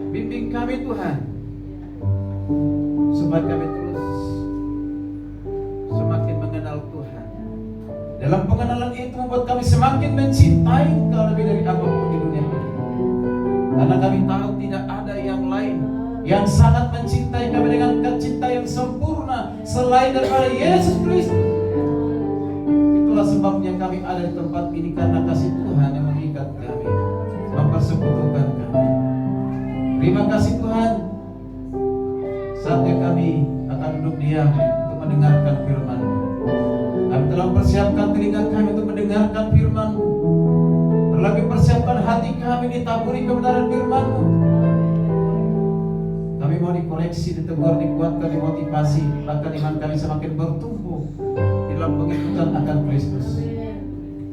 Bimbing kami Tuhan, supaya kami terus semakin mengenal Tuhan. Dalam pengenalan itu membuat kami semakin mencintai Engkau lebih dari apapun di dunia ini. Karena kami tahu tidak ada yang lain yang sangat mencintai kami dengan cinta yang sempurna selain daripada Yesus Kristus. Itulah sebabnya kami ada di tempat ini, karena kasih Tuhan yang mengikat kami, mempersekutukan kami. Terima kasih Tuhan. Saatnya kami akan duduk diam untuk mendengarkan firman-Mu. Kami telah mempersiapkan telinga kami untuk mendengarkan firman-Mu. Terlebih persiapkan hati kami ditaburi kebenaran firman-Mu. Kami mau dikoreksi, ditegur, dikuatkan, dimotivasi, bahkan iman kami semakin bertumbuh di dalam pengikutan akan Kristus.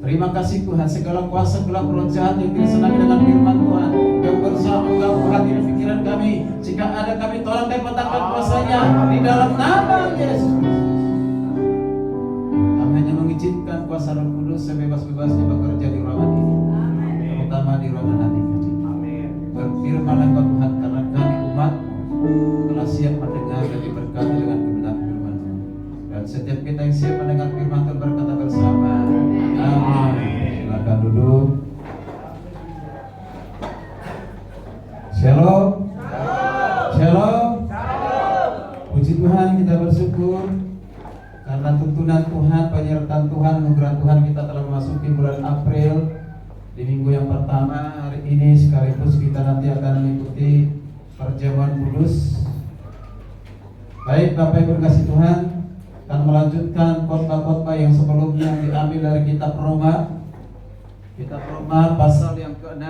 Terima kasih Tuhan, segala kuasa gelap roh jahat yang tidak senang dengan firman Tuhan, yang berusaha mengganggu hati dan pikiran kami, jika ada kami tolong dan patahkan kuasanya di dalam nama Yesus Kristus. Kami hanya mengizinkan kuasa Roh Kudus sebebas-bebasnya bekerja di ruangan ini, terutama di ruangan hati kami. Berfirmanlah Engkau Tuhan, karena kami umat telah siap mendengar dan diberkati dengan kebenaran firman-Mu. Dan setiap kita yang siap mendengar firman Tuhan berkata bersama, amin. Silakan duduk. Shalom. Shalom. Puji Tuhan, kita bersyukur karena tuntunan Tuhan, penyertaan Tuhan, anugerah Tuhan, kita telah memasuki bulan April. Di minggu yang pertama hari ini sekaligus kita nanti akan mengikuti perjamuan kudus. Baik Bapak Ibu kasih Tuhan, akan melanjutkan khotbah-khotbah yang sebelumnya diambil dari kitab Roma. Kitab Roma pasal yang ke-6.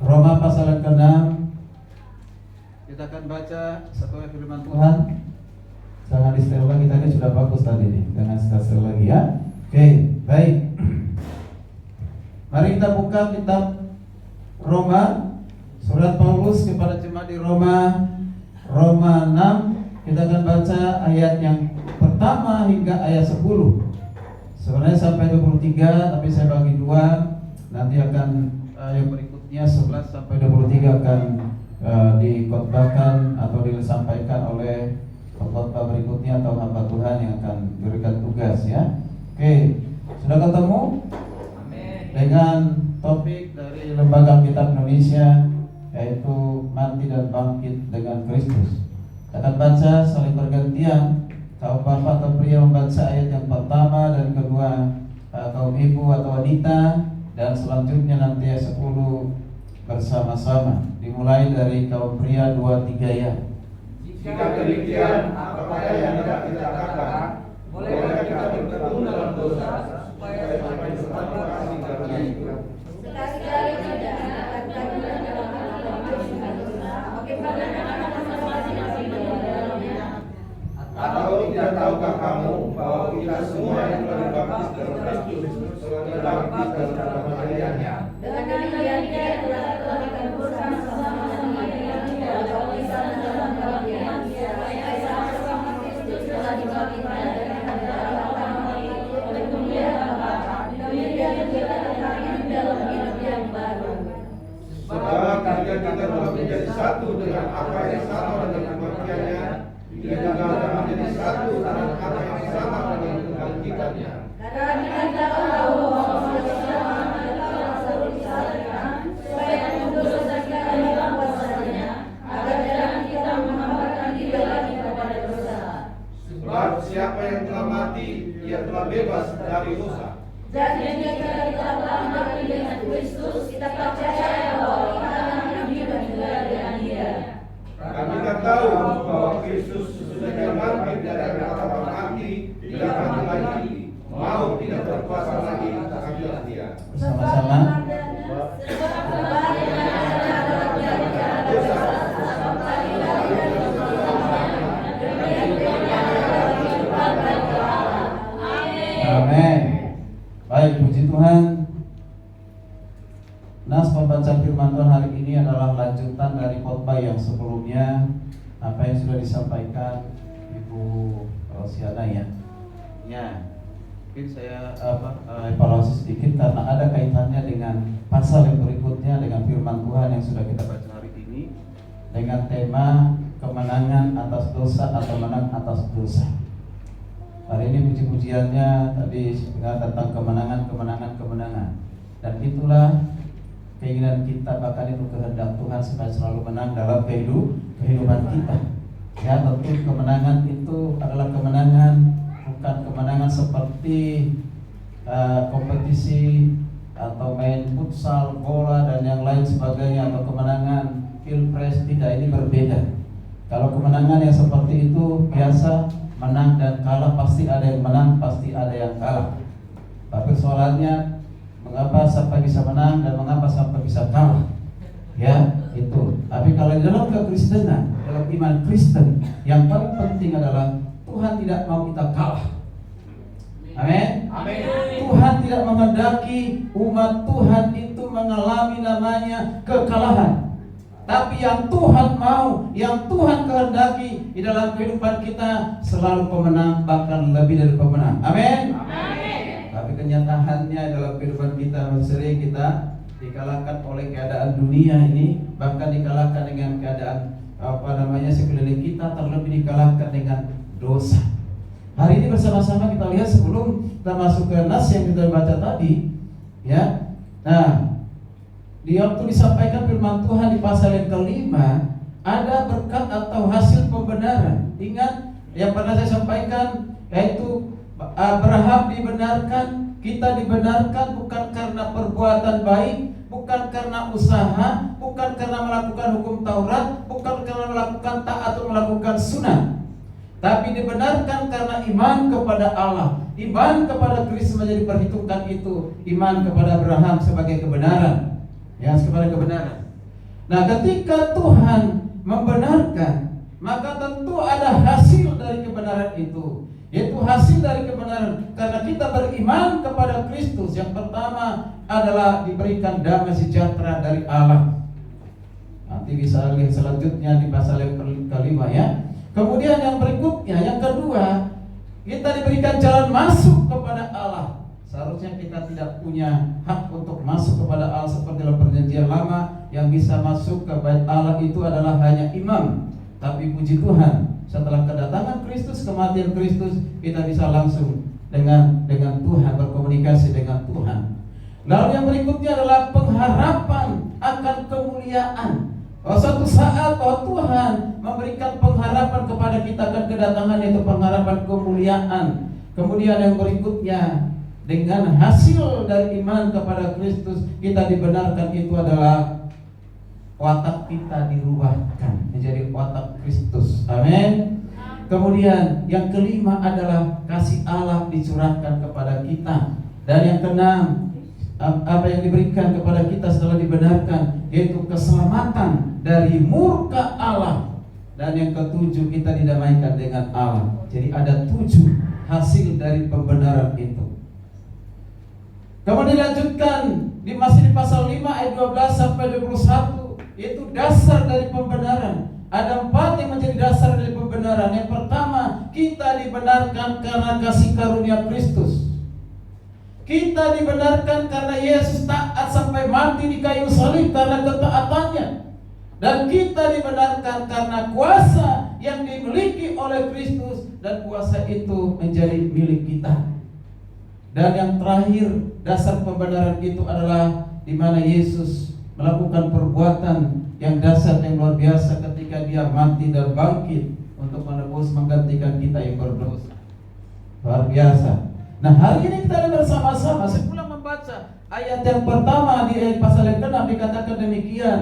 Roma pasal yang ke-6. Kita akan baca satu ayat firman Tuhan. Jangan di setel lagi, tadi sudah bagus tadi nih. Jangan setel lagi ya. Oke, baik. Mari kita buka kitab Roma, surat Paulus kepada jemaat di Roma, Roma 6. Kita akan baca ayat yang pertama hingga ayat 10. Sebenarnya sampai 23, tapi saya bagi dua. Nanti akan yang berikutnya 11 sampai 23 akan dikhotbahkan atau disampaikan oleh khotbah berikutnya atau hamba Tuhan yang akan berikan tugas ya. Oke, sudah ketemu? Dengan topik dari Lembaga Kitab Indonesia, yaitu mati dan bangkit dengan Kristus. Kita akan baca saling bergantian. Kaum bapak atau pria membaca ayat yang pertama dan kedua, kaum ibu atau wanita, dan selanjutnya nanti ayat 10 bersama-sama. Dimulai dari kaum pria 2-3 ya. Jika demikian, apakah yang tidak kita katakan? Bolehkah kita bertekun dalam dosa supaya semakin bertambah kasih karunia itu? Sekali-kali tidak mengatakan dalam dosa, bagaimana masing-masing dalamnya? Atau tidak tahukah kamu bahwa kita semua yang telah dibaptis dalam Kristus telah dibaptis dalam kematiannya? Dengan demikian dia telah dikubur bersama-sama dengan dia dalam baptisan dalam kematian, supaya sama-sama Kristus telah dibangkitkan dari dalam kami oleh dunia Bapa. Demikian kita akan hidup dalam hidup yang baru. Sebab ketika kita telah menjadi satu dengan apa yang sama dengan kematiannya, kita juga akan menjadi satu dengan apa yang sama dengan kebangkitannya. Karena kita tahu bahwa manusia telah selalu disalahkan, supaya untuk dosa kita hilang kuasanya, agar jangan kita menghambakan diri lagi kepada dosa. Sebab siapa yang telah mati, ia telah bebas dari dosa. Jadi jika kita telah mati dengan Kristus, kita percaya bahwa kita akan hidup juga dengan Dia. Kami kan tahu bahwa Kristus sudah bangkit dari antara orang mati, tidak mati lagi, maut tidak berkuasa lagi atas Dia. Bersama-sama. Amin. Baik, puji Tuhan. Nas pembacaan firman Tuhan hari ini adalah lanjutan dari khotbah yang sebelumnya. Apa yang sudah disampaikan Ibu Rosiana ya. Ya, mungkin saya evaluasi sedikit karena ada kaitannya dengan pasal yang berikutnya dengan firman Tuhan yang yang sudah kita baca hari ini dengan tema kemenangan atas dosa atau menang atas dosa. Hari ini puji-pujiannya tadi dengar tentang kemenangan. Dan itulah keinginan kita, bahkan itu kehendak Tuhan supaya selalu menang dalam kehidupan kita. Ya, tentu kemenangan itu adalah kemenangan, bukan kemenangan seperti kompetisi atau main futsal, bola dan yang lain sebagainya, atau kemenangan pilpres. Tidak, ini berbeda. Kalau kemenangan yang seperti itu biasa, menang dan kalah, pasti ada yang menang, pasti ada yang kalah. Tapi persoalannya mengapa sampai bisa menang dan mengapa sampai bisa kalah? Ya, itu. Tapi kalau di dalam kekristenan, dalam iman Kristen, yang paling penting adalah Tuhan tidak mau kita kalah. Amin. Tuhan tidak menghendaki umat Tuhan itu mengalami namanya kekalahan. Tapi yang Tuhan mau, yang Tuhan kehendaki di dalam kehidupan kita selalu pemenang, bahkan lebih dari pemenang. Amin. Tapi kenyataannya dalam kehidupan kita sering kita dikalahkan oleh keadaan dunia ini, bahkan dikalahkan dengan keadaan sekeliling kita, terlebih dikalahkan dengan dosa. Hari ini bersama-sama kita lihat sebelum kita masuk ke nas yang kita baca tadi, ya. Nah, di waktu disampaikan firman Tuhan di pasal yang kelima, ada berkat atau hasil pembenaran. Ingat yang pernah saya sampaikan, yaitu Abraham dibenarkan, kita dibenarkan bukan karena perbuatan baik, bukan karena usaha, bukan karena melakukan hukum Taurat, bukan karena melakukan taat atau melakukan sunnah, tapi dibenarkan karena iman kepada Allah. Iman kepada Kristus menjadi perhitungkan itu. Iman kepada Abraham sebagai kebenaran, ya, sebagai kebenaran. Nah, ketika Tuhan membenarkan, maka tentu ada hasil dari kebenaran itu, yaitu hasil dari kebenaran karena kita beriman kepada Kristus. Yang pertama adalah diberikan damai sejahtera dari Allah. Nanti bisa lihat selanjutnya di pasal yang kelima, ya. Kemudian yang berikutnya, yang kedua, kita diberikan jalan masuk kepada Allah. Seharusnya kita tidak punya hak untuk masuk kepada Allah seperti dalam perjanjian lama, yang bisa masuk ke bait Allah itu adalah hanya imam. Tapi puji Tuhan, setelah kedatangan Kristus, kematian Kristus, kita bisa langsung dengan Tuhan, berkomunikasi dengan Tuhan. Lalu yang berikutnya adalah pengharapan akan kemuliaan. Suatu saat bahwa Tuhan memberikan pengharapan kepada kita akan kedatangan, yaitu pengharapan kemuliaan. Kemudian yang berikutnya, dengan hasil dari iman kepada Kristus, kita dibenarkan, itu adalah watak kita dirubahkan menjadi watak Kristus. Amin. Kemudian yang kelima adalah kasih Allah dicurahkan kepada kita. Dan yang keenam, apa yang diberikan kepada kita setelah dibenarkan, yaitu keselamatan dari murka Allah. Dan yang ketujuh, kita didamaikan dengan Allah. Jadi ada 7 hasil dari pembenaran itu. Kemudian dilanjutkan masih di pasal 5 ayat 12 sampai 21, yaitu dasar dari pembenaran. Ada 4 yang menjadi dasar dari pembenaran. Yang pertama, kita dibenarkan karena kasih karunia Kristus. Kita dibenarkan karena Yesus taat sampai mati di kayu salib karena ketaatannya. Dan kita dibenarkan karena kuasa yang dimiliki oleh Kristus, dan kuasa itu menjadi milik kita. Dan yang terakhir, dasar pembenaran itu adalah di mana Yesus melakukan perbuatan yang dasar, yang luar biasa ketika dia mati dan bangkit untuk menebus, menggantikan kita yang berdosa. Luar biasa. Nah, hari ini kita bersama-sama sepulang membaca ayat yang pertama di ayat pasal yang ke-6 dikatakan demikian.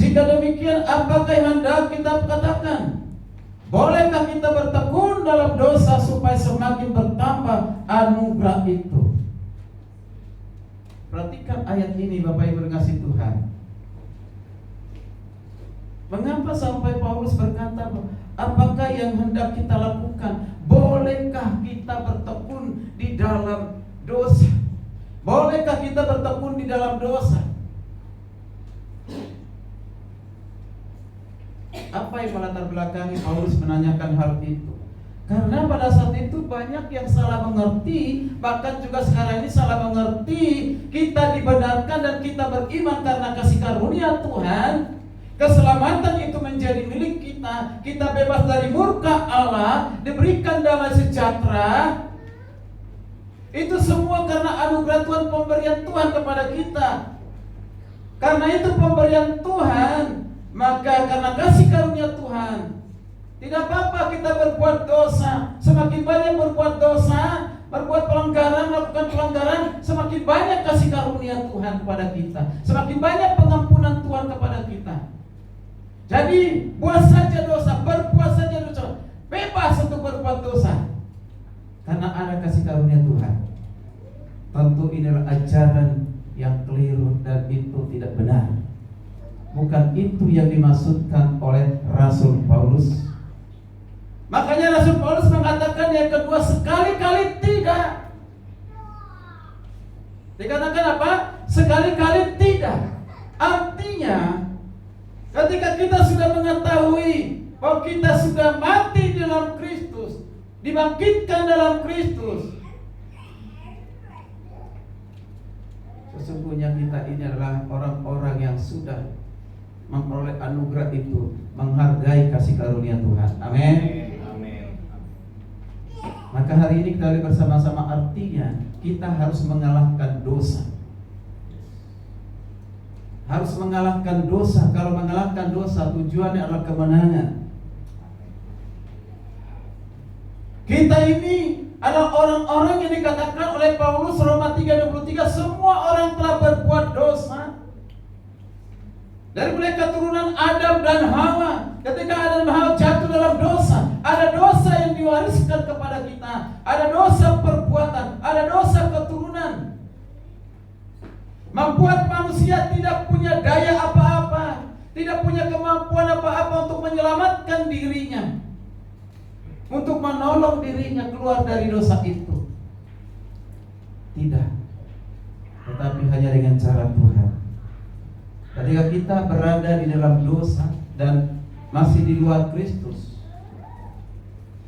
Jika demikian, apakah yang hendak kita katakan? Bolehkah kita bertekun dalam dosa supaya semakin bertambah anugerah itu? Perhatikan ayat ini, Bapak Ibu kasih Tuhan. Mengapa sampai Paulus berkata, apakah yang hendak kita lakukan? Bolehkah kita bertekun di dalam dosa? Bolehkah kita bertekun di dalam dosa? Apa yang melatar belakangi Paulus menanyakan hal itu? Karena pada saat itu banyak yang salah mengerti, bahkan juga sekarang ini salah mengerti. Kita dibenarkan dan kita beriman karena kasih karunia Tuhan. Keselamatan itu menjadi milik kita. Kita bebas dari murka Allah, diberikan damai sejahtera. Itu semua karena anugerah Tuhan, pemberian Tuhan kepada kita. Karena itu pemberian Tuhan, maka karena kasih karunia Tuhan, tidak apa-apa kita berbuat dosa. Semakin banyak berbuat dosa, berbuat pelanggaran, melakukan pelanggaran, semakin banyak kasih karunia Tuhan kepada kita, semakin banyak pengampunan Tuhan kepada kita. Jadi buat saja dosa, berbuat saja dosa, bebas untuk berbuat dosa, karena ada kasih karunia Tuhan. Tentu inilah ajaran yang keliru dan itu tidak benar. Bukan itu yang dimaksudkan oleh Rasul Paulus. Makanya Rasul Paulus mengatakan yang kedua, sekali-kali tidak. Dikatakan apa? Sekali-kali tidak. Artinya ketika kita sudah mengetahui bahwa kita sudah mati dalam Kristus, dibangkitkan dalam Kristus, sesungguhnya kita ini adalah orang-orang yang sudah memperoleh anugerah itu, menghargai kasih karunia Tuhan. Amin. Maka hari ini kita bersama-sama, artinya kita harus mengalahkan dosa. Harus mengalahkan dosa. Kalau mengalahkan dosa, tujuannya adalah kemenangan. Kita ini adalah orang-orang yang dikatakan oleh Paulus Roma 3:23, semua orang telah berbuat dosa. Dari mulai keturunan Adam dan Hawa, ketika Adam dan Hawa jatuh dalam dosa, ada dosa yang diwariskan kepada kita, ada dosa perbuatan, ada dosa keturunan, membuat manusia tidak punya daya apa-apa, tidak punya kemampuan apa-apa untuk menyelamatkan dirinya, untuk menolong dirinya keluar dari dosa itu. Tidak, tetapi hanya dengan cara Tuhan. Ketika kita berada di dalam dosa dan masih di luar Kristus,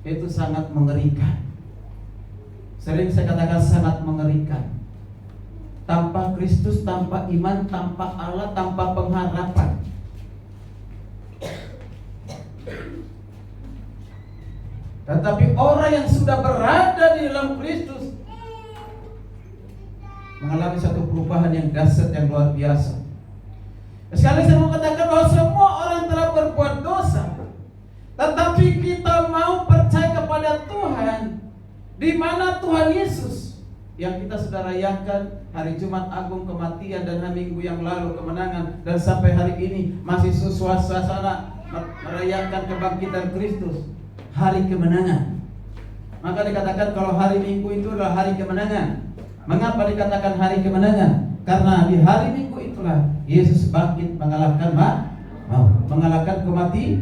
itu sangat mengerikan. Sering saya katakan sangat mengerikan. Tanpa Kristus, tanpa iman, tanpa Allah, tanpa pengharapan. Tetapi orang yang sudah berada di dalam Kristus mengalami satu perubahan yang dahsyat, yang luar biasa. Sekali saya mau katakan bahwa semua orang telah berbuat dosa, tetapi kita mau percaya kepada Tuhan, di mana Tuhan Yesus yang kita sudah rayakan hari Jumat Agung kematian dan hari Minggu yang lalu kemenangan, dan sampai hari ini masih suasana merayakan kebangkitan Kristus, hari kemenangan. Maka dikatakan kalau hari Minggu itu adalah hari kemenangan. Mengapa dikatakan hari kemenangan? Karena di hari Minggu itulah Yesus bangkit mengalahkan mengalahkan kematian.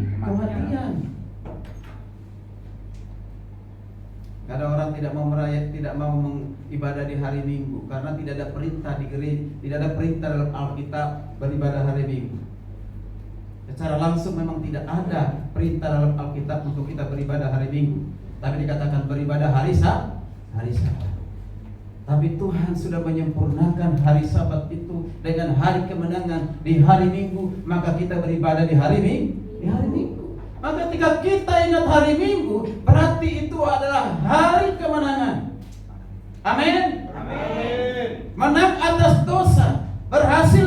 Ada orang tidak mau tidak mau mengibadah di hari Minggu karena tidak ada perintah di gereja, tidak ada perintah dalam Alkitab beribadah hari Minggu. Secara langsung memang tidak ada perintah dalam Alkitab untuk kita beribadah hari Minggu, tapi dikatakan beribadah hari Sabat. Tapi Tuhan sudah menyempurnakan hari Sabat itu dengan hari kemenangan di hari Minggu, maka kita beribadah di hari Minggu. Maka ketika kita ingat hari Minggu, berarti itu adalah hari kemenangan. Amin. Menang atas dosa, berhasil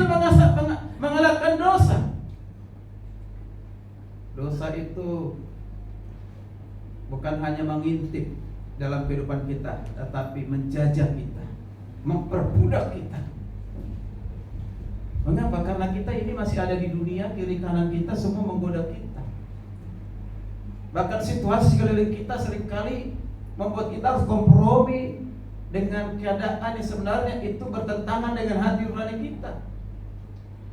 mengalahkan dosa. Dosa itu bukan hanya mengintip dalam kehidupan kita, tetapi menjajah kita, memperbudak kita. Mengapa? Karena kita ini masih ada di dunia, kiri kanan kita semua menggoda kita. Bahkan situasi sekeliling kita seringkali membuat kita harus kompromi dengan keadaan yang sebenarnya itu bertentangan dengan hati nurani kita,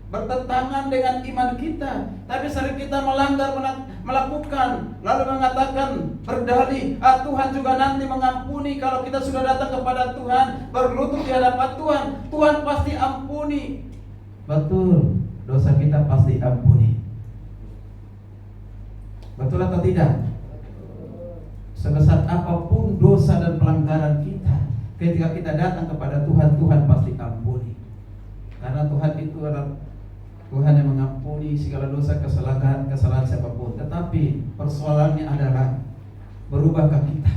bertentangan dengan iman kita. Tapi sering kita melanggar, melakukan, lalu mengatakan, berdalih, Tuhan juga nanti mengampuni. Kalau kita sudah datang kepada Tuhan, berlutut di hadapan Tuhan, Tuhan pasti ampuni. Betul, dosa kita pasti ampuni. Betul atau tidak? sebesar apapun dosa dan pelanggaran kita, ketika kita datang kepada Tuhan, Tuhan pasti ampuni. Karena Tuhan itu adalah Tuhan yang mengampuni segala dosa, kesalahan siapapun. Tetapi persoalannya adalah berubahkah kita?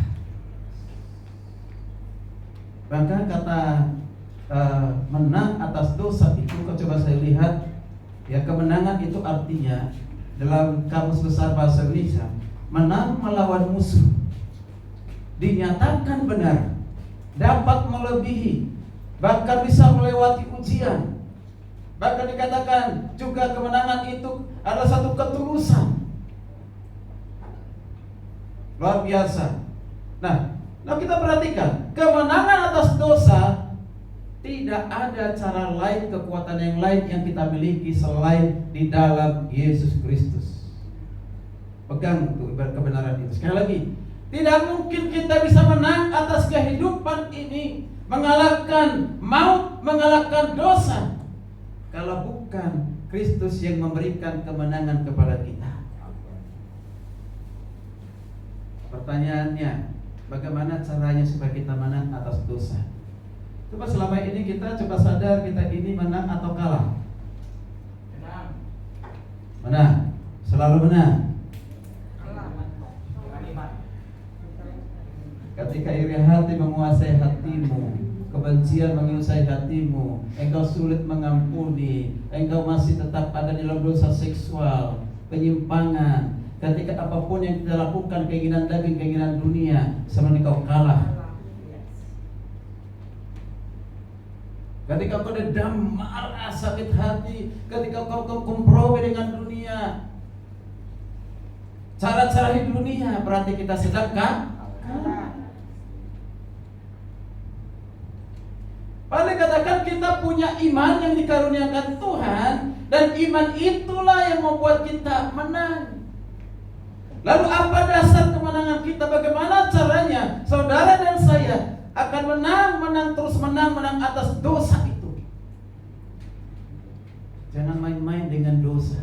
Maka kata menang atas dosa itu, kalau coba saya lihat, ya kemenangan itu artinya dalam Kamus Besar Bahasa Indonesia, menang melawan musuh, dinyatakan benar, dapat melebihi, bahkan bisa melewati ujian. Bahkan dikatakan juga kemenangan itu adalah satu ketulusan. Luar biasa. Nah kita perhatikan, kemenangan atas dosa, tidak ada cara lain, kekuatan yang lain yang kita miliki selain di dalam Yesus Kristus. Pegang itu kebenaran itu. Sekali lagi, tidak mungkin kita bisa menang atas kehidupan ini, mengalahkan maut, mengalahkan dosa, kalau bukan Kristus yang memberikan kemenangan kepada kita. Pertanyaannya, bagaimana caranya supaya kita menang atas dosa? Coba selama ini kita coba sadar, kita ini menang atau kalah? Menang. Selalu menang. Ketika iri hati menguasai hatimu, kebencian menguasai hatimu, engkau sulit mengampuni, engkau masih tetap ada di dalam dosa seksual, penyimpangan, ketika apapun yang kita lakukan, keinginan daging, keinginan dunia, sebenarnya kau kalah. Ketika kau dendam, marah, sakit hati, ketika kau kompromi dengan dunia, cara-cara hidup dunia, berarti kita sedang kalah. Padahal katakan kita punya iman yang dikaruniakan Tuhan, dan iman itulah yang membuat kita menang. Lalu apa dasar kemenangan kita? Bagaimana caranya saudara dan saya akan menang terus menang atas dosa itu? Jangan main-main dengan dosa.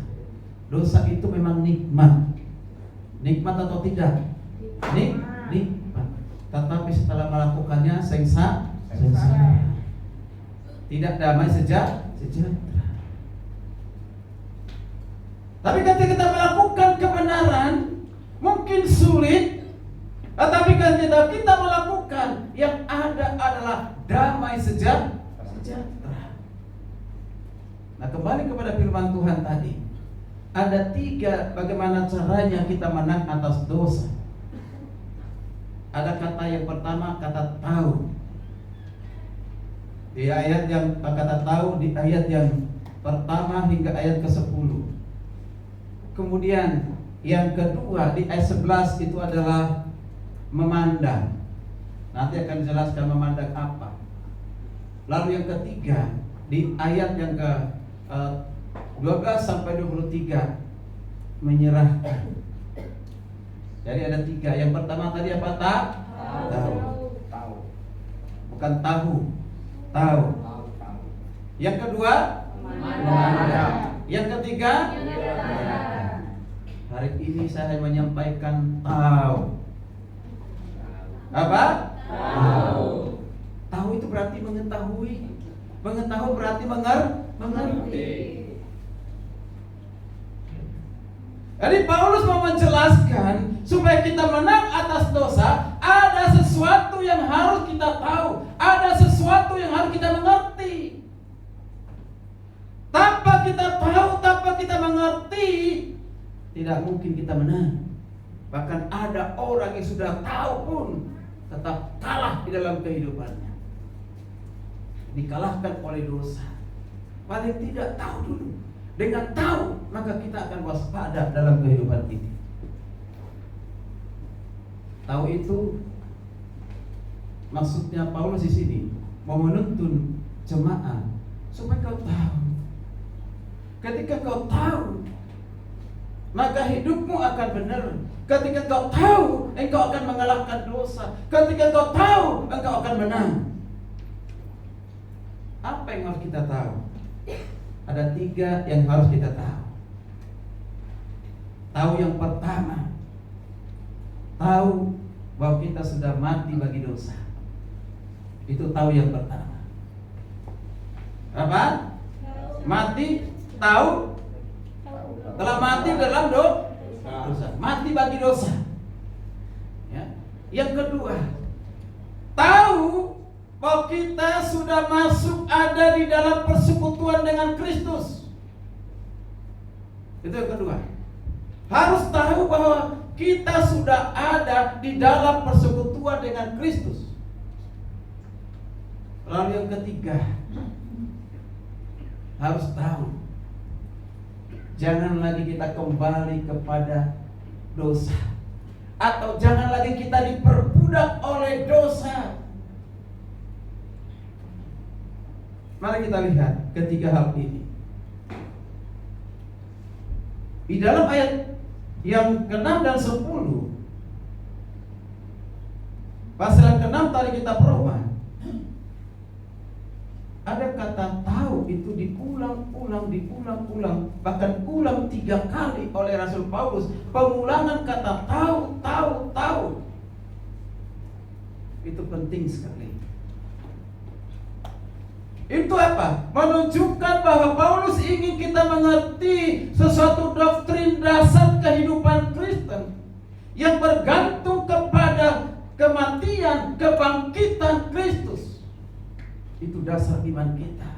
Dosa itu memang nikmat. Nikmat atau tidak? Nikmat. Tetapi setelah melakukannya sengsara. Tidak damai sejahtera. Tapi ketika kita melakukan kebenaran, mungkin sulit, tetapi ketika kita melakukan, yang ada adalah damai sejahtera. Nah, kembali kepada firman Tuhan tadi, ada 3 bagaimana caranya kita menang atas dosa. Ada kata yang pertama, kata tahu. Di ayat yang kata tahu, di ayat yang pertama hingga ayat ke-10. Kemudian yang kedua di ayat 11 itu adalah memandang. Nanti akan dijelaskan memandang apa. Lalu yang ketiga di ayat yang ke 12 sampai 23, menyerahkan. Jadi ada 3. Yang pertama tadi apa? Tahu. Bukan tahu. Tahu. Yang kedua memandang. Yang ketiga hari ini saya menyampaikan tahu. Apa? Tahu. Tahu itu berarti mengetahui. Mengetahui berarti mengerti. Jadi Paulus mau menjelaskan supaya kita menang atas dosa, ada sesuatu yang harus kita tahu, ada sesuatu yang harus kita mengerti. Tanpa kita tahu, tanpa kita mengerti, tidak mungkin kita menang. Bahkan ada orang yang sudah tahu pun tetap kalah di dalam kehidupannya, dikalahkan oleh dosa. Paling tidak tahu dulu. Dengan tahu, maka kita akan waspada dalam kehidupan ini. Tahu itu maksudnya Paulus di sini mau menuntun jemaat supaya kau tahu. Ketika kau tahu, maka hidupmu akan benar. Ketika kau tahu, engkau akan mengalahkan dosa. Ketika kau tahu, engkau akan menang. Apa yang harus kita tahu? Ada 3 yang harus kita tahu. Tahu yang pertama, tahu bahwa kita sudah mati bagi dosa. Itu tahu yang pertama. Apa? Mati, tahu? Telah mati dalam dosa. Mati bagi dosa. Ya. Yang kedua, tahu bahwa kita sudah masuk ada di dalam persekutuan dengan Kristus. Itu yang kedua. Harus tahu bahwa kita sudah ada di dalam persekutuan dengan Kristus. Lalu yang ketiga, harus tahu, jangan lagi kita kembali kepada dosa, atau jangan lagi kita diperbudak oleh dosa. Mari kita lihat ketiga hal ini. Di dalam ayat yang ke-6 dan 10, pasal ke-6 tadi kita perhatikan, ada kata tahu itu diulang, bahkan ulang 3 kali oleh Rasul Paulus. Pengulangan kata tahu. Itu penting sekali. Itu apa? Menunjukkan bahwa Paulus ingin kita mengerti sesuatu doktrin dasar kehidupan Kristen yang bergantung kepada kematian, kebangkitan Kristus. Itu dasar iman kita.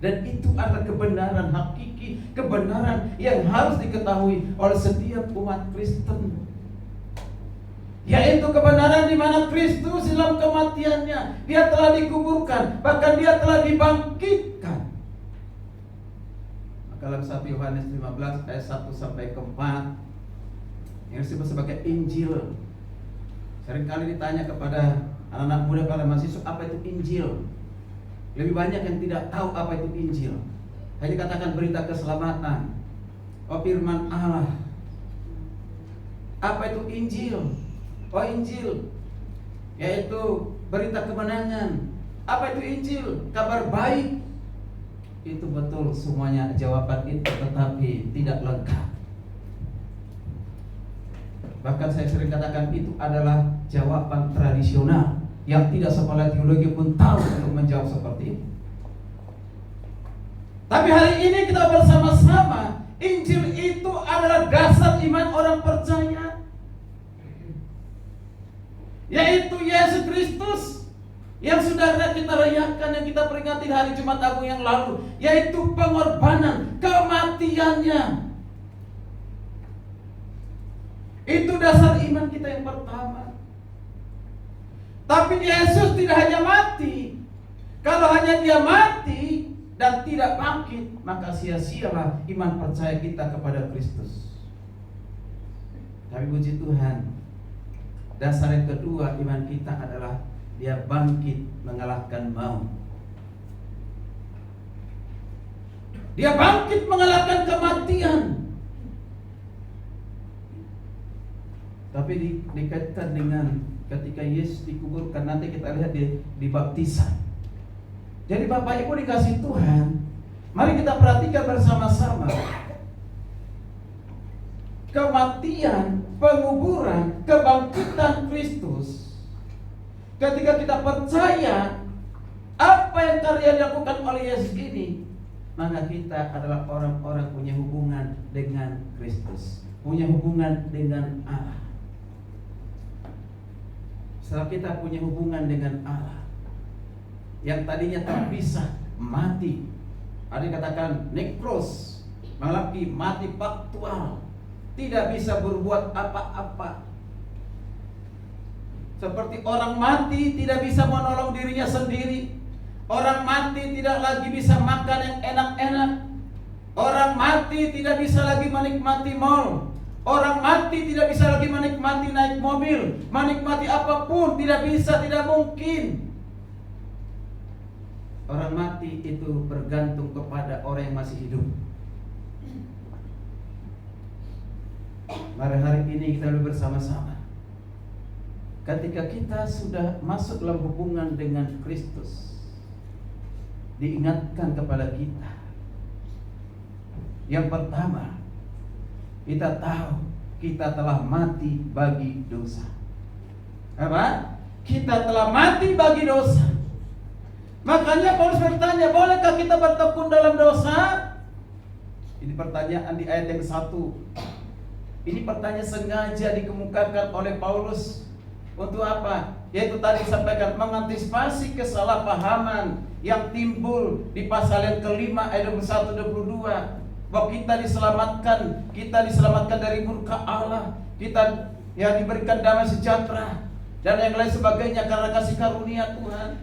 Dan itu adalah kebenaran hakiki, kebenaran yang harus diketahui oleh setiap umat Kristen. Yaitu kebenaran di mana Kristus dalam kematiannya, Dia telah dikuburkan, bahkan Dia telah dibangkitkan. Maka dalam 1 Yohanes 15 ayat 1 sampai ke 4 yang disebut sebagai Injil. Seringkali ditanya kepada anak-anak muda, para mahasiswa, apa itu Injil? Lebih banyak yang tidak tahu apa itu Injil. Hanya katakan berita keselamatan, firman Allah. Apa itu Injil? Injil yaitu berita kemenangan. Apa itu Injil? Kabar baik. Itu betul semuanya jawaban itu, tetapi tidak lengkap. Bahkan saya sering katakan itu adalah jawaban tradisional yang tidak sekolah teologi pun tahu untuk menjawab seperti itu. Tapi hari ini kita bersama-sama, Injil itu adalah dasar iman orang percaya, yaitu Yesus Kristus yang sudah kita rayakan, yang kita peringati hari Jumat Agung yang lalu, yaitu pengorbanan, kematiannya. Itu dasar iman kita yang pertama. Tapi Yesus tidak hanya mati. Kalau hanya Dia mati dan tidak bangkit, maka sia-sialah iman percaya kita kepada Kristus. Tapi puji Tuhan, dasar yang kedua iman kita adalah Dia bangkit mengalahkan maut. Dia bangkit mengalahkan kematian. Tapi dikaitkan dengan ketika Yesus dikuburkan, nanti kita lihat di baptisan. Jadi Bapak Ibu dikasih Tuhan, mari kita perhatikan bersama-sama kematian, penguburan, kebangkitan Kristus. Ketika kita percaya apa yang karya dilakukan oleh Yesus ini, maka kita adalah orang-orang punya hubungan dengan Kristus, punya hubungan dengan Allah. Setelah kita punya hubungan dengan Allah yang tadinya terpisah, mati, ada yang katakan nekros, mengalami mati faktual, tidak bisa berbuat apa-apa. Seperti orang mati tidak bisa menolong dirinya sendiri. Orang mati tidak lagi bisa makan yang enak-enak. Orang mati tidak bisa lagi menikmati mall. Orang mati tidak bisa lagi menikmati naik mobil, menikmati apapun, tidak bisa, tidak mungkin. Orang mati itu bergantung kepada orang yang masih hidup. Mari hari ini kita bersama-sama, ketika kita sudah masuk dalam hubungan dengan Kristus, diingatkan kepada kita. Yang pertama, kita tahu kita telah mati bagi dosa. Apa? Kita telah mati bagi dosa. Makanya Paulus bertanya, bolehkah kita bertekun dalam dosa? Ini pertanyaan di ayat yang 1. Ini pertanyaan sengaja dikemukakan oleh Paulus. Untuk apa? Yaitu tadi disampaikan, mengantisipasi kesalahpahaman yang timbul di pasal yang kelima ayat 21-22. Bahwa kita diselamatkan dari murka Allah, kita yang diberikan damai sejahtera dan yang lain sebagainya karena kasih karunia Tuhan.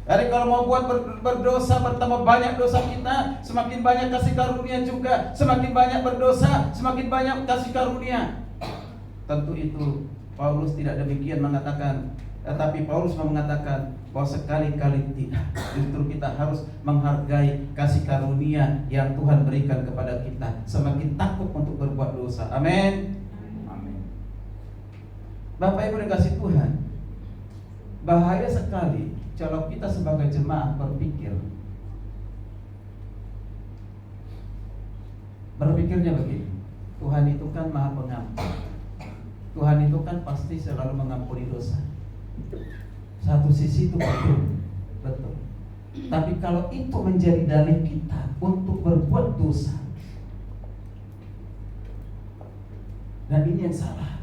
Jadi kalau mau buat berdosa, bertambah banyak dosa kita, semakin banyak kasih karunia juga. Semakin banyak berdosa, semakin banyak kasih karunia. Tentu itu Paulus tidak demikian mengatakan, tetapi Paulus mengatakan bahwa sekali-kali tidak. Justru kita harus menghargai kasih karunia yang Tuhan berikan kepada kita. Semakin takut untuk berbuat dosa. Amin. Amin. Bapak Ibu dikasih Tuhan, bahaya sekali kalau kita sebagai jemaat berpikirnya begini, Tuhan itu kan Maha Pengampun, Tuhan itu kan pasti selalu mengampuni dosa. Satu sisi itu betul. Tapi kalau itu menjadi dalih kita untuk berbuat dosa, dan ini yang salah.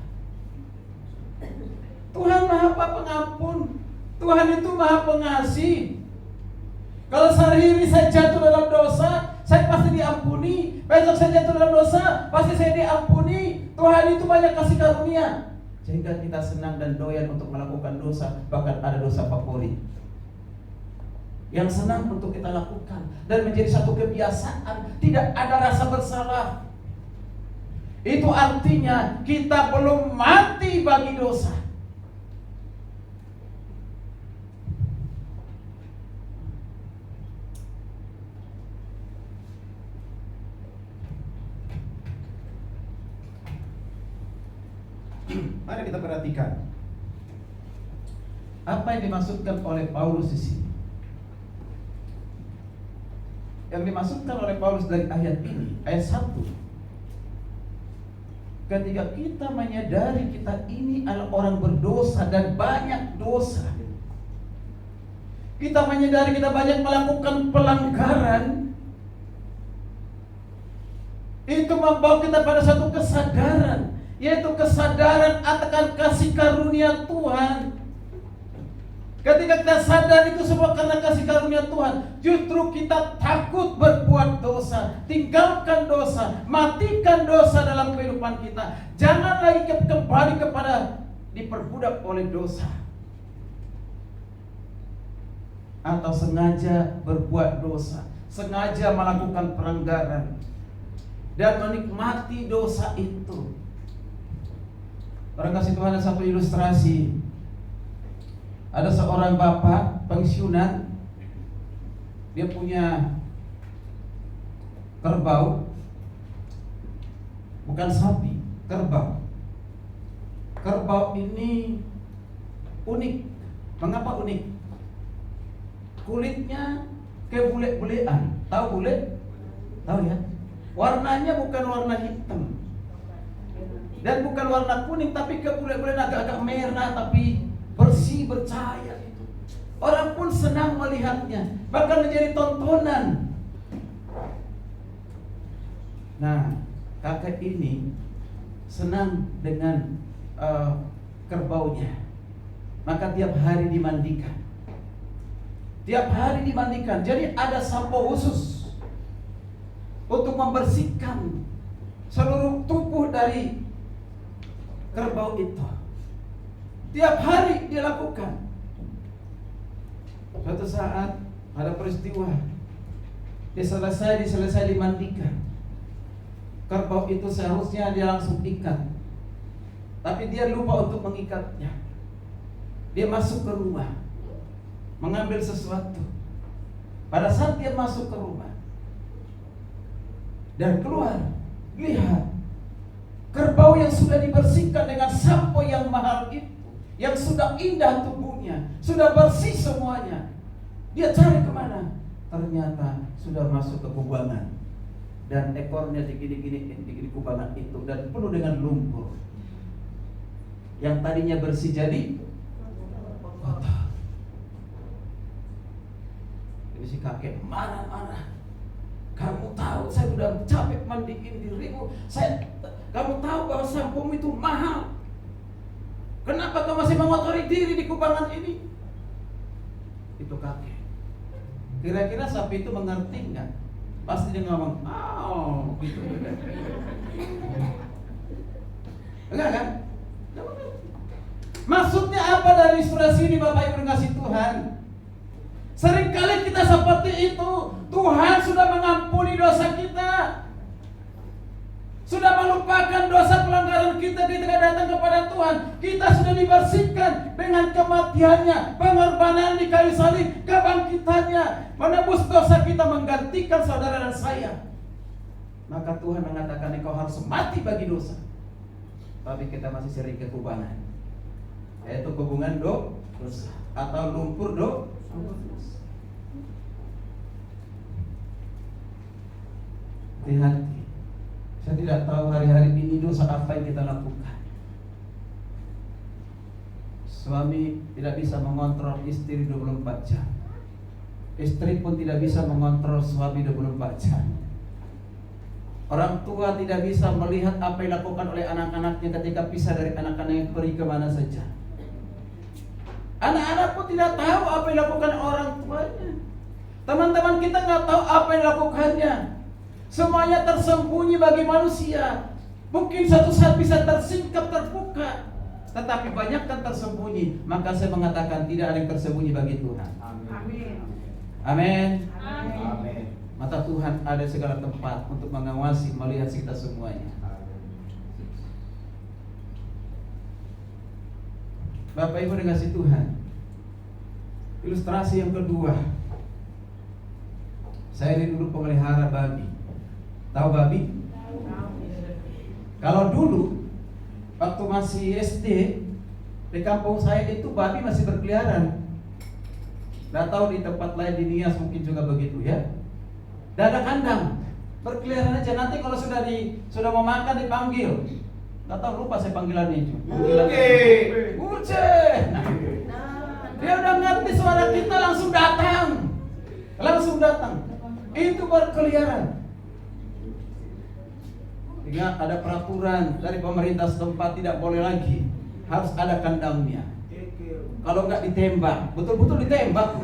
Tuhan Maha Pengampun, Tuhan itu Maha Pengasih. Kalau sehari ini saya jatuh dalam dosa, saya pasti diampuni. Besok saya jatuh dalam dosa, pasti saya diampuni. Tuhan itu banyak kasih karunia, sehingga kita senang dan doyan untuk melakukan dosa. Bahkan ada dosa favorit yang senang untuk kita lakukan dan menjadi satu kebiasaan. Tidak ada rasa bersalah. Itu artinya kita belum mati bagi dosa. Mari kita perhatikan apa yang dimaksudkan oleh Paulus di sini. Yang dimaksudkan oleh Paulus dari ayat ini, ayat 1. Ketika kita menyadari kita ini adalah orang berdosa dan banyak dosa, kita menyadari kita banyak melakukan pelanggaran, itu membawa kita pada satu kesadaran, yaitu kesadaran akan kasih karunia Tuhan. Ketika kita sadar itu semua karena kasih karunia Tuhan, justru kita takut berbuat dosa. Tinggalkan dosa, matikan dosa dalam kehidupan kita. Jangan lagi kembali kepada diperbudak oleh dosa, atau sengaja berbuat dosa, sengaja melakukan pelanggaran dan menikmati dosa itu. Orang kasih Tuhan, ada satu ilustrasi. Ada seorang bapak pensiunan, dia punya kerbau, bukan sapi, kerbau. Kerbau ini unik. Mengapa unik? Kulitnya kayak bule-bulean. Tahu bule? Tahu ya? Warnanya bukan warna hitam dan bukan warna kuning, tapi kebule-bulean agak-agak merah, tapi bersih, bercahaya itu. Orang pun senang melihatnya, bahkan menjadi tontonan. Nah, kakek ini senang dengan kerbaunya. Maka tiap hari dimandikan. Tiap hari dimandikan. Jadi ada sampo khusus untuk membersihkan seluruh tubuh dari kerbau itu. Tiap hari dia lakukan. Suatu saat ada peristiwa, dia selesai dimandikan. Kerbau itu seharusnya dia langsung ikat, tapi dia lupa untuk mengikatnya. Dia masuk ke rumah, mengambil sesuatu. Pada saat dia masuk ke rumah dan keluar, lihat kerbau yang sudah dibersihkan dengan sampo yang mahal itu, yang sudah indah tubuhnya, sudah bersih semuanya. Dia cari kemana? Ternyata sudah masuk ke kubangan, dan ekornya di kubangan itu dan penuh dengan lumpur. Yang tadinya bersih jadi kotor. Jadi si kakek marah-marah. Kamu tahu saya sudah capek mandiin dirimu. Kamu tahu bahwa sampomu itu mahal. Kenapa kamu masih mengotori diri di kubangan ini? Itu kakek. Kira-kira sapi itu mengerti nggak? Pasti dia ngomong, oh, gitu. Enggak kan? Maksudnya apa dari ilustrasi ini, Bapak Ibu kasih Tuhan? Seringkali kita seperti itu. Tuhan sudah mengampuni dosa kita, sudah melupakan dosa pelanggaran kita ketika datang kepada Tuhan. Kita sudah dibersihkan dengan kematiannya, pengorbanan di kayu salib, kebangkitannya, menebus dosa kita, menggantikan saudara dan saya. Maka Tuhan mengatakan engkau harus mati bagi dosa. Tapi kita masih sering ke kubangan, yaitu hubungan dosa atau lumpur dosa. Hati-hati. Saya tidak tahu hari-hari ini dosa apa yang kita lakukan. Suami tidak bisa mengontrol istri 24 jam. Istri pun tidak bisa mengontrol suami 24 jam. Orang tua tidak bisa melihat apa yang dilakukan oleh anak-anaknya ketika pisah dari anak-anaknya pergi kemana saja. Anak-anak pun tidak tahu apa yang dilakukan orang tuanya. Teman-teman kita nggak tahu apa yang dilakukannya. Semuanya tersembunyi bagi manusia. Mungkin suatu saat bisa tersingkap, terbuka, tetapi banyak kan tersembunyi. Maka saya mengatakan tidak ada yang tersembunyi bagi Tuhan. Amin. Amin. Amin. Mata Tuhan ada segala tempat untuk mengawasi, melihat kita semuanya. Bapak Ibu dikasih Tuhan. Ilustrasi yang kedua. Saya ini dulu pemelihara babi. Tahu babi? Kalau dulu waktu masih SD di kampung saya itu babi masih berkeliaran. Nggak tahu di tempat lain di Nias mungkin juga begitu ya. Nggak ada kandang, berkeliaran aja. Nanti kalau sudah mau makan dipanggil. Nggak tahu, lupa saya panggilannya itu. Uce. Dia udah ngerti suara kita langsung datang. Itu berkeliaran. Sehingga ada peraturan dari pemerintah setempat tidak boleh lagi, harus ada kandangnya. Kalau nggak ditembak, betul-betul ditembak.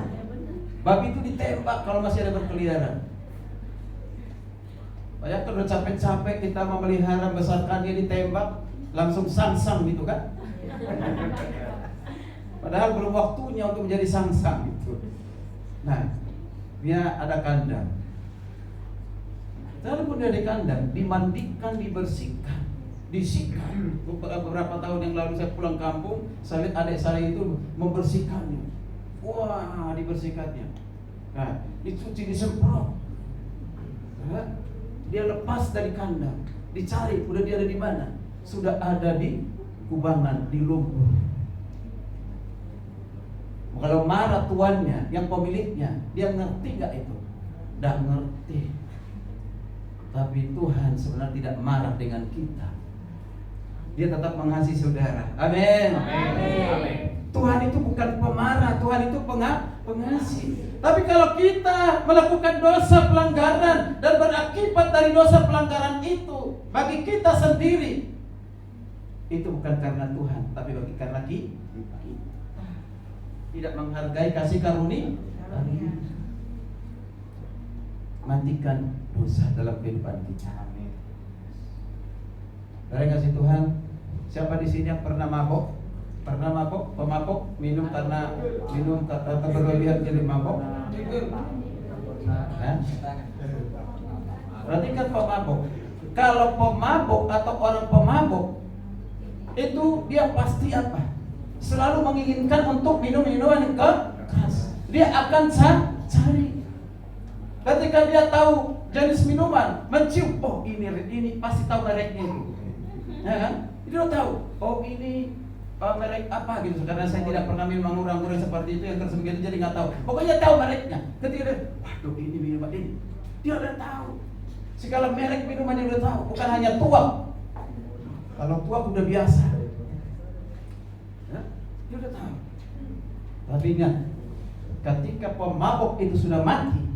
Babi itu ditembak kalau masih ada berkeliaran. Bayangkan udah capek-capek kita memelihara, besarkan dia ditembak, langsung sangsang gitu kan? Padahal belum waktunya untuk menjadi sangsang gitu. Nah, dia ada kandang. Lalu pun dia di kandang, dimandikan, dibersihkan, disikat. Beberapa tahun yang lalu saya pulang kampung, saya lihat adik saya itu membersihkannya. Wah, dibersihkannya. Nah, dicuci, disemprot. Nah, dia lepas dari kandang, dicari, udah dia ada di mana? Sudah ada di kubangan, di lumpur. Kalau marah tuannya, yang pemiliknya, dia ngerti nggak itu? Nggak ngerti. Tapi Tuhan sebenarnya tidak marah dengan kita. Dia tetap mengasihi saudara. Amin. Tuhan itu bukan pemarah, Tuhan itu pengasih. Tapi kalau kita melakukan dosa pelanggaran dan berakibat dari dosa pelanggaran itu bagi kita sendiri, itu bukan karena Tuhan, tapi karena kita. Tidak menghargai kasih karunia. Matikan dosa dalam kehidupan kita. Amin. Dari kasih Tuhan, siapa di sini yang pernah mabok? Pernah mabok? Pemabok? Minum karena berlebihan jadi mabok? Berarti kan pemabok. Kalau pemabok atau orang pemabok itu dia pasti apa? Selalu menginginkan untuk minum minuman yang keras. Dia akan cari. Ketika dia tahu jenis minuman, mencium, oh ini pasti tahu mereknya itu, ya kan? Dia tahu, oh ini merek apa gitu. Karena saya tidak pernah minum orang-orang seperti itu yang tersembunyi, jadi nggak tahu. Pokoknya tahu mereknya. Ketika dia, waduh ini minuman ini, dia udah tahu. Segala merek minuman dia udah tahu, bukan hanya tuak. Kalau tuak udah biasa. sudah tahu. Tapi ingat, ketika pemabok itu sudah mati,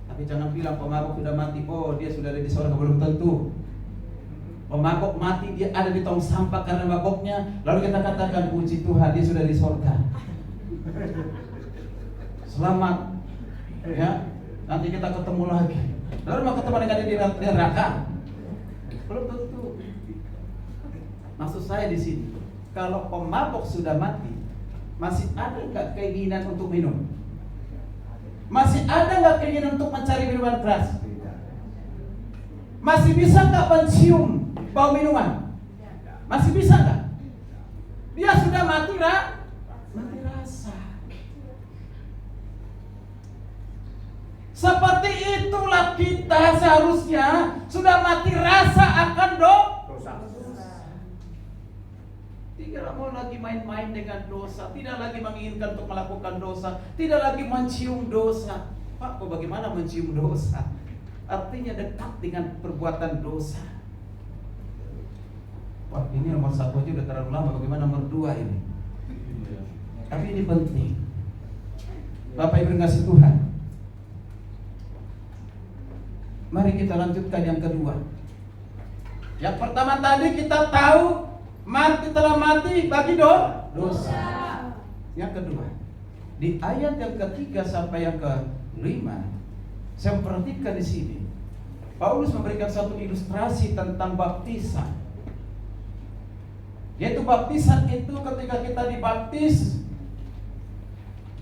tapi jangan bilang pemabok sudah mati, oh dia sudah ada di surga, belum tentu. Pemabok mati, dia ada di tong sampah karena maboknya, lalu kita katakan puji Tuhan dia sudah di surga. Selamat, ya. Nanti kita ketemu lagi. Lalu mau ketemu dengan dia di neraka? Belum tentu. Maksud saya di sini, kalau pemabok sudah mati, masih ada nggak keinginan untuk minum? Masih ada nggak keinginan untuk mencari minuman keras? Masih bisa nggak mencium bau minuman? Masih bisa nggak? Dia sudah mati rasa. Seperti itulah kita seharusnya sudah mati rasa akan dosa. Tidak mau lagi main-main dengan dosa, tidak lagi menginginkan untuk melakukan dosa, tidak lagi mencium dosa. Pak, kok bagaimana mencium dosa? Artinya dekat dengan perbuatan dosa. Wah, ini nomor 1 aja udah terlalu lama, bagaimana nomor 2 ini? Tapi ini penting. Bapak Ibu kasih Tuhan, mari kita lanjutkan yang kedua. Yang pertama tadi kita tahu mati telah mati bagi dosa. Yang kedua, di ayat yang ketiga sampai yang kelima, saya perhatikan di sini, Paulus memberikan satu ilustrasi tentang baptisan. Yaitu baptisan itu ketika kita dibaptis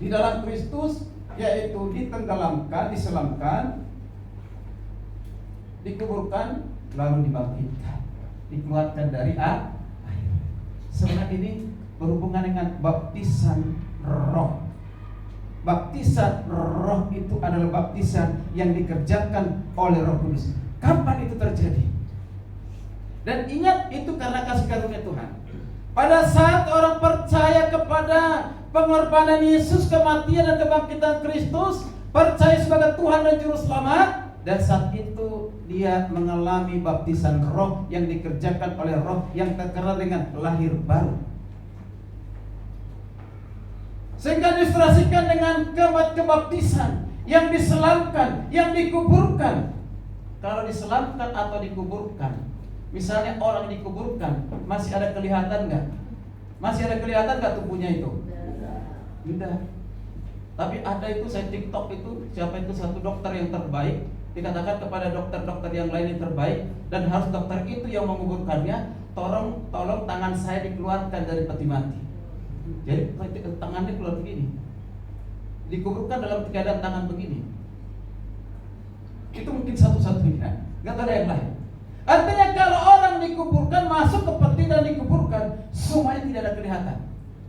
di dalam Kristus, yaitu ditenggelamkan, diselamkan, dikuburkan, lalu dibangkitkan, dikeluarkan dari air. Sebenarnya ini berhubungan dengan baptisan roh. Baptisan roh itu adalah baptisan yang dikerjakan oleh Roh Kudus. Kapan itu terjadi? Dan ingat, itu karena kasih karunia Tuhan. Pada saat orang percaya kepada pengorbanan Yesus, kematian dan kebangkitan Kristus, percaya sebagai Tuhan dan Juru Selamat, dan saat itu dia mengalami baptisan roh yang dikerjakan oleh roh yang terkenal dengan lahir baru. Sehingga diilustrasikan dengan kebaptisan yang diselamkan, yang dikuburkan. Kalau diselamkan atau dikuburkan, misalnya orang dikuburkan, masih ada kelihatan nggak? Masih ada kelihatan nggak tubuhnya itu? Tidak. Tapi ada itu, saya TikTok itu, siapa itu satu dokter yang terbaik, dikatakan kepada dokter-dokter yang lain yang terbaik, dan harus dokter itu yang menguburkannya. Tolong tangan saya dikeluarkan dari peti mati. Jadi tangannya keluar begini, dikuburkan dalam keadaan tangan begini. Itu mungkin satu-satunya, nggak ada yang lain. Artinya kalau orang dikuburkan, masuk ke peti dan dikuburkan, semuanya tidak ada kelihatan,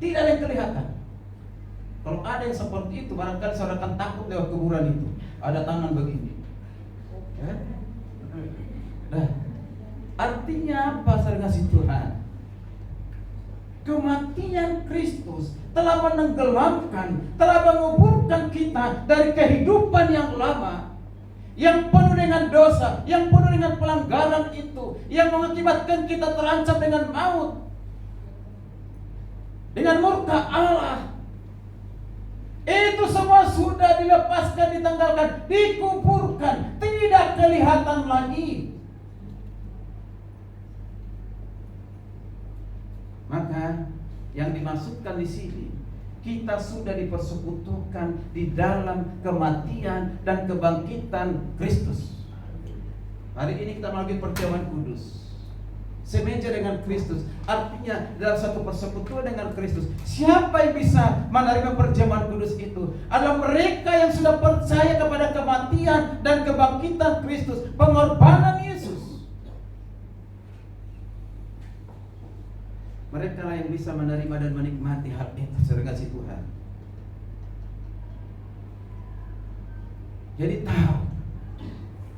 tidak ada yang kelihatan. Kalau ada yang seperti itu, barangkali saudara akan takut lewat kuburan itu. Ada tangan begini. Ya? Nah, artinya apa, saudara kasih Tuhan? Kematian Kristus telah menenggelamkan, telah menguburkan kita dari kehidupan yang lama, yang penuh dengan dosa, yang penuh dengan pelanggaran itu, yang mengakibatkan kita terancam dengan maut, dengan murka Allah. Itu semua sudah dilepaskan, ditanggalkan, dikuburkan, tidak kelihatan lagi. Maka yang dimaksudkan di sini, kita sudah dipersekutukan di dalam kematian dan kebangkitan Kristus. Hari ini kita melalui perjamuan kudus, semeja dengan Kristus. Artinya dalam satu persekutuan dengan Kristus, siapa yang bisa menerima perjamuan kudus itu? Adalah mereka yang sudah percaya kepada kematian dan kebangkitan Kristus, pengorbanan Yesus. Mereka lah yang bisa menerima dan menikmati hal itu, saudara kasih Tuhan. Jadi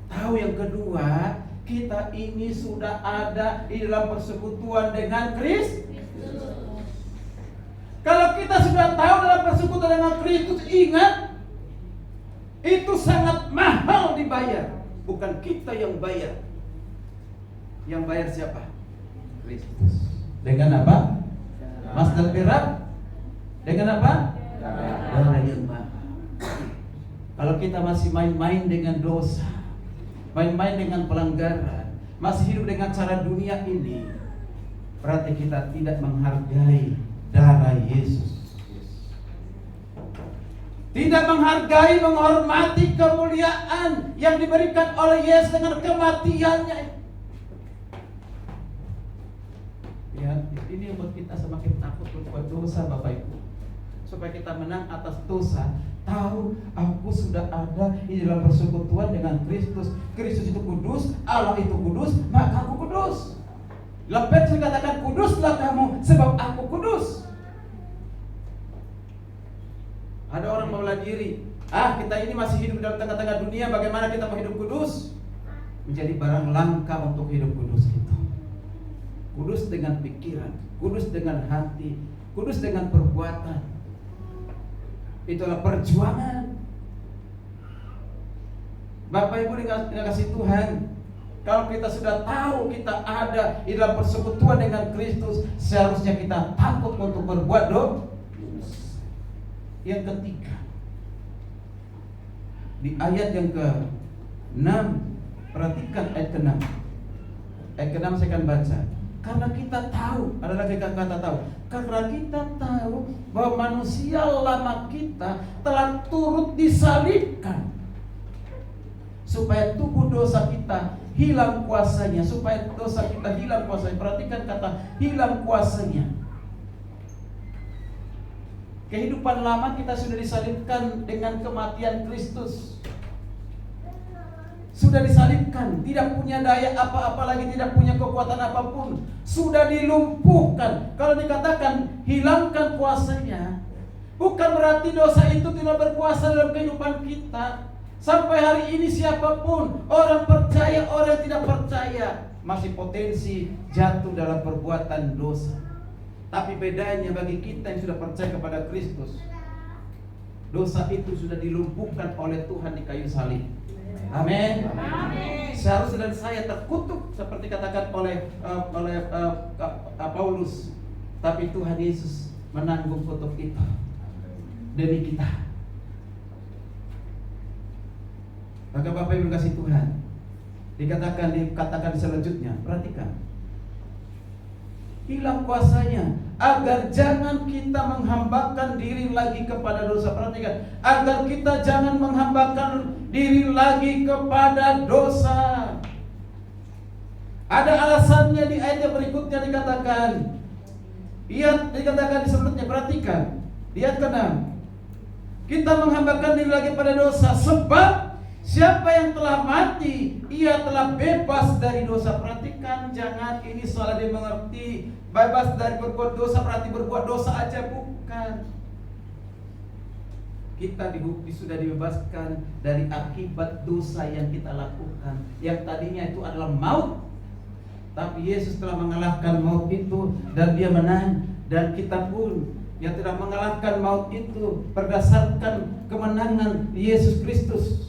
tahu yang kedua, kita ini sudah ada di dalam persekutuan dengan Kristus. Kalau kita sudah tahu dalam persekutuan dengan Kristus, ingat, itu sangat mahal dibayar. Bukan kita yang bayar. Yang bayar siapa? Kristus. Dengan apa? Emas dan perak. Dengan apa? Darah yang mahal. Kalau kita masih main-main dengan dosa, main-main dengan pelanggaran, masih hidup dengan cara dunia ini, berarti kita tidak menghargai darah Yesus. Tidak menghargai, menghormati kemuliaan yang diberikan oleh Yesus dengan kematiannya. Ya, ini yang membuat kita semakin takut berbuat dosa, Bapak Ibu. Supaya kita menang atas dosa. Tahu aku sudah ada di dalam persekutuan dengan Kristus. Kristus itu kudus, Allah itu kudus, maka aku kudus. Dalam Petrus dikatakan, kuduslah kamu sebab aku kudus. Ada orang membela diri, kita ini masih hidup dalam tengah-tengah dunia, bagaimana kita mau hidup kudus? Menjadi barang langka untuk hidup kudus itu. Kudus dengan pikiran, kudus dengan hati, kudus dengan perbuatan. Itulah perjuangan. Bapak Ibu dikasih Tuhan, kalau kita sudah tahu kita ada di dalam persekutuan dengan Kristus, seharusnya kita takut untuk berbuat dosa. Yang ketiga, di ayat yang ke-6, perhatikan ayat ke-6. Ayat ke-6 saya akan baca. Karena kita tahu, ada lagi kata tahu. Karena kita tahu bahwa manusia lama kita telah turut disalibkan, supaya tubuh dosa kita hilang kuasanya. Supaya dosa kita hilang kuasanya. Perhatikan kata hilang kuasanya. Kehidupan lama kita sudah disalibkan dengan kematian Kristus. Sudah disalibkan, tidak punya daya apa-apa lagi, tidak punya kekuatan apapun. Sudah dilumpuhkan. Kalau dikatakan hilangkan kuasanya, bukan berarti dosa itu tidak berkuasa dalam kehidupan kita. Sampai hari ini siapapun, orang percaya, orang tidak percaya, masih potensi jatuh dalam perbuatan dosa. Tapi bedanya bagi kita yang sudah percaya kepada Kristus, dosa itu sudah dilumpuhkan oleh Tuhan di kayu salib. Amin. Seharusnya dan saya terkutuk seperti katakan oleh Paulus, tapi Tuhan Yesus menanggung kutuk itu demi kita. Maka Bapak Ibu kasih Tuhan, dikatakan selanjutnya, perhatikan. Hilang kuasanya, agar jangan kita menghambakan diri lagi kepada dosa. Perhatikan, agar kita jangan menghambakan diri lagi kepada dosa. Ada alasannya di ayat yang berikutnya dikatakan. Dikatakan di sebelumnya, perhatikan. Di ayat ke-6. Kita menghambakan diri lagi pada dosa, sebab siapa yang telah mati, ia telah bebas dari dosa. Perhatikan, jangan ini salah dimengerti. Bebas dari berbuat dosa berarti berbuat dosa aja, bukan. Kita sudah dibebaskan dari akibat dosa yang kita lakukan. Yang tadinya itu adalah maut, tapi Yesus telah mengalahkan maut itu dan dia menang. Dan kita pun yang telah mengalahkan maut itu berdasarkan kemenangan Yesus Kristus.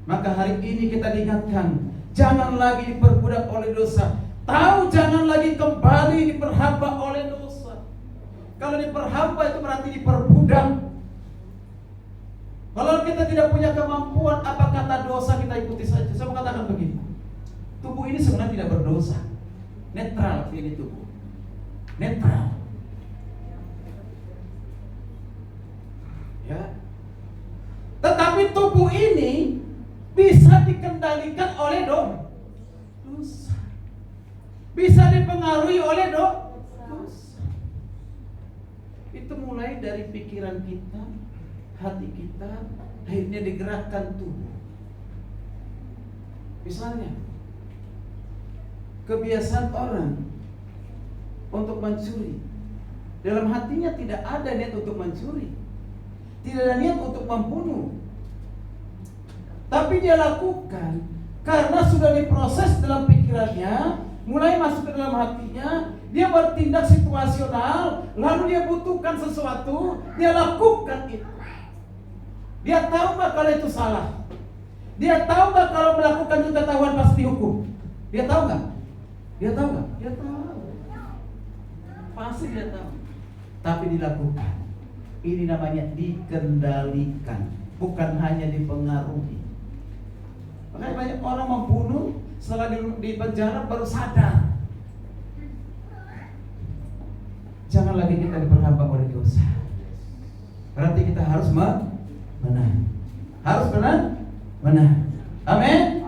Maka hari ini kita diingatkan, jangan lagi diperbudak oleh dosa. Tahu jangan lagi kembali diperhamba oleh dosa. Kalau diperhamba itu berarti diperbudak. Kalau kita tidak punya kemampuan, apa kata dosa kita ikuti saja. Saya mau katakan begini, tubuh ini sebenarnya tidak berdosa, netral ini tubuh, netral. Ya. Tetapi tubuh ini bisa dikendalikan oleh dosa. Bisa dipengaruhi oleh dosa. Itu mulai dari pikiran kita, hati kita, akhirnya digerakkan tubuh. Misalnya, kebiasaan orang untuk mencuri, dalam hatinya tidak ada niat untuk mencuri, tidak ada niat untuk membunuh, tapi dia lakukan karena sudah diproses dalam pikirannya, mulai masuk ke dalam hatinya, dia bertindak situasional, lalu dia butuhkan sesuatu, dia lakukan itu. Dia tahu gak kalau itu salah? Dia tahu gak kalau melakukan itu ketahuan pasti hukum? Dia tahu gak? Dia tahu gak? Dia tahu. Pasti dia tahu. Tapi dilakukan. Ini namanya dikendalikan, bukan hanya dipengaruhi. Makanya banyak orang membunuh setelah di penjara baru sadar. Jangan lagi kita diperhambang oleh dosa. Berarti kita harus menang. Harus menang. Amin.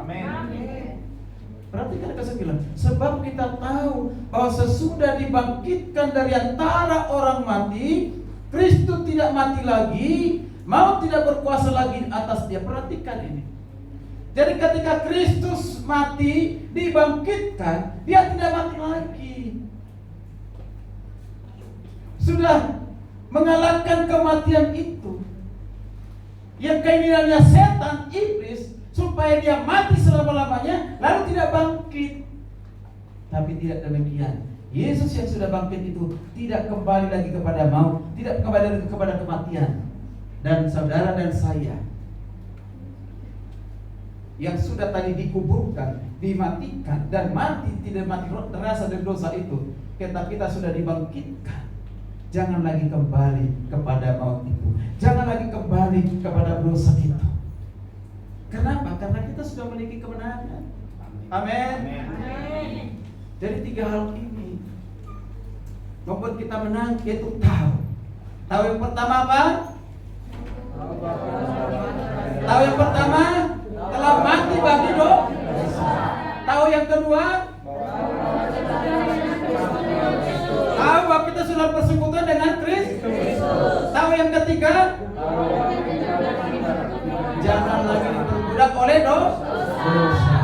Perhatikan ke-9. Sebab kita tahu bahwa sesudah dibangkitkan dari antara orang mati, Kristus tidak mati lagi, maut tidak berkuasa lagi atas dia. Perhatikan ini. Jadi ketika Kristus mati, dibangkitkan, dia tidak mati lagi. Sudah mengalahkan kematian itu. Yang keinginannya setan, iblis, supaya dia mati selama-lamanya, lalu tidak bangkit. Tapi tidak demikian. Yesus yang sudah bangkit itu tidak kembali lagi kepada maut, tidak kembali lagi kepada kematian. Dan saudara dan saya yang sudah tadi dikuburkan, dimatikan dan mati, tidak mati terasa dari dosa itu, kita sudah dibangkitkan. Jangan lagi kembali kepada maut itu. Jangan lagi kembali kepada dosa itu. Kenapa? Karena kita sudah memiliki kemenangan. Amin. Jadi 3 hal ini membuat kita menang, yaitu tahu. Tahu yang pertama apa? Tahu yang pertama telah mati bagi dosa. Tahu yang kedua? Tahu bahwa kita sudah bersekutu dengan Kristus. Tahu yang ketiga? Jangan lagi diperbudak oleh dosa.